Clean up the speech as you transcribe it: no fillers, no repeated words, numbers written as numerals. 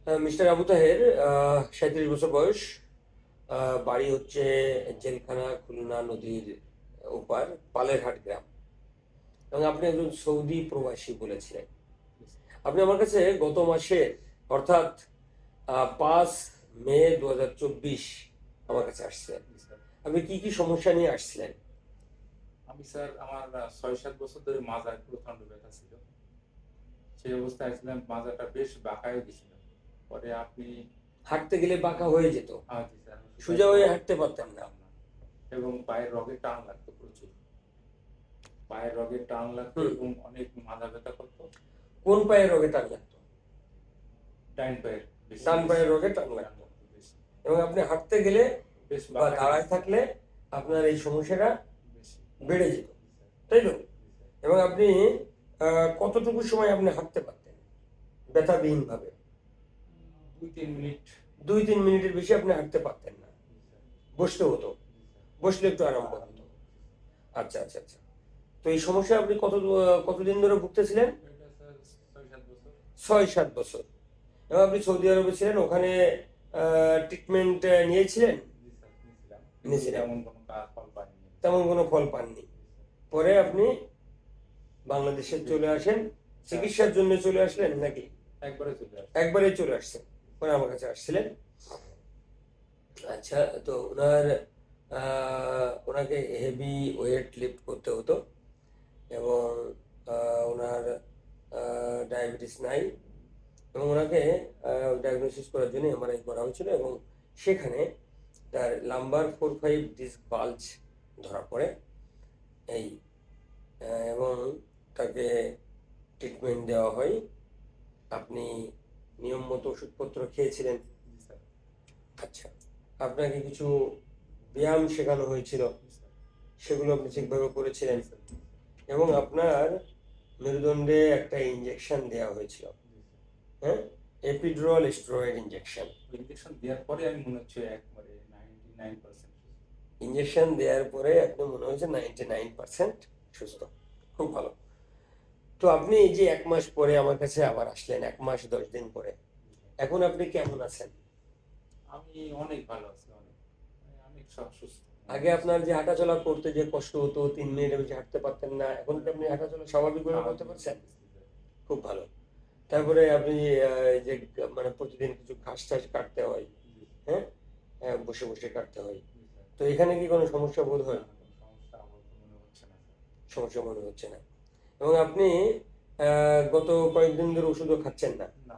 Mister Abu Taher 37 বছর বয়স। বাড়ি হচ্ছে জেলখানা খুলনা নদীর ওপার পালেরহাট গ্রাম। এবং আপনি একজন সৌদি প্রবাসী বলেছিলেন। আপনি আমার কাছে গত মাসে অর্থাৎ 5 মে 2024 আমার কাছে আসছিলেন। আপনি কি কি সমস্যা নিয়ে আসছিলেন? আমি স্যার আমার 6-7 বছর ধরে মাজায় প্রচন্ড ব্যথা ছিল। সেই অবস্থায় আসছিলাম, মাজাটা বেশ বাঁকায় গেছিল। পরে আপনি হাঁটতে গেলে বাঁকা হয়ে যেত, জি স্যার, আমি সোজা সোজা হয়ে হয়ে হাঁটতে পারতেন না। পারতাম না এবং পায়ের রগে টান লাগতো প্রচুর। পায়ের রগে টান লাগতো হুম। এবং অনেক মাজা ব্যথা করতো। কোন পায়ের রোগে টান লাগতো? ডাইন পায়ের বেশি ডান বেশি পায়ের রোগে টান টান লাগতো। লাগতো বেশি। এবং আপনি হাঁটতে গেলে বেশ বা বাঁকা হয়ে দাঁড়ায় গেছে থাকলে আপনার এই সমস্যাটা বেশি। বেড়ে যেত, জি স্যার, তাই তো? জি স্যার। এবং আপনি কতটুকু সময় আপনি হাঁটতে পারতেন ব্যথাবিহীন ভাবে? 2-3 মিনিট। 2-3 মিনিটের বেশি আপনি হাঁটতে পারতেন না, জি স্যার, বসতে হতো। জি স্যার। বসলে একটু আরাম আরাম হতো। হতো। আচ্ছা আচ্ছা আচ্ছা। তো এই সমস্যা আপনি কতদিন ধরে ভুগতেছিলেন? এটা স্যার 6-7 বছর। 6-7 বছর। এবং আপনি সৌদি আরবে ছিলেন, ওখানে ট্রিটমেন্ট নিয়েছিলেন? জি স্যার, নিয়েছিলাম। কিন্তু নিয়েছিলেন, তেমন কোনো ফল পাইনি আমি স্যার। তেমন কোনো ফল পাননি। জি স্যার। পরে আপনি বাংলাদেশে চলে আসেন, স্যার, চিকিৎসার জন্য চলে আসলেন নাকি? একবারে চলে আসছে। একবারেই চলে আসছেন, পরে আমার কাছে আসছিলেন। আচ্ছা, তো ওনাকে হেভি ওয়েট লিফট করতে হতো এবং ওনার ডায়াবেটিস নাই। এবং ওনাকে ডায়াগনোসিস করার জন্য এমআরআই করা হয়েছিল এবং সেখানে তার লাম্বার 4-5 ডিস্ক বাল্জ ধরা পড়ে। এই এবং তাকে ট্রিটমেন্ট দেওয়া হয়। আপনি নিয়ম মতো ওষুধপত্র খেয়েছিলেন। জি স্যার, আচ্ছা, আপনাকে কিছু ব্যায়াম শেখানো হয়েছিল, জি স্যার, সেগুলো আপনি ঠিকভাবে করেছিলেন। জি স্যার, জি স্যার, এবং আপনার মেরুদণ্ডে একটা ইঞ্জেকশন দেওয়া হয়েছিল, জি স্যার। হ্যাঁ, এপিডুরাল স্টেরয়েড ইঞ্জেকশন। ইনজেকশন দেওয়ার পরে আমি মনে হচ্ছে একবারে 99% ইঞ্জেকশন দেওয়ার পরে আপনি মনে হয়েছে 99% সুস্থ। খুব ভালো। তো আপনি এই যে 1 মাস পরে আমার কাছে আবার আসলেন, 1 মাস 10 দিন পরে, সুস্থ। এখন আপনি কেমন আছেন? আমি অনেক ভালো আছি, অনেক মানে অনেক সব সুস্থ মনে আগে হচ্ছে। আপনার যে হাঁটাচলা করতে যে কষ্ট হতো, 3 মিনিটের বেশি হাঁটতে পারতেন না, এখন কি আপনি হাঁটাচলা স্বাভাবিকভাবে করতে স্বাভাবিক পারছেন? করতেছি স্যার। খুব ভালো। তারপরে আপনি এই যে মানে প্রতিদিন কিছু ঘাস টাস কাটতে হয়, জি স্যার, হ্যাঁ, বসে বসে কাটতে হয়। জি স্যার। তো এখানে কি কোনো সমস্যা বোধ না হয়? না, কোনো সমস্যা আপাতত মনে হচ্ছে না স্যার। সমস্যা মনে হচ্ছে না। এবং আপনি গত কয়েকদিন ধরে ওষুধও খাচ্ছেন না? না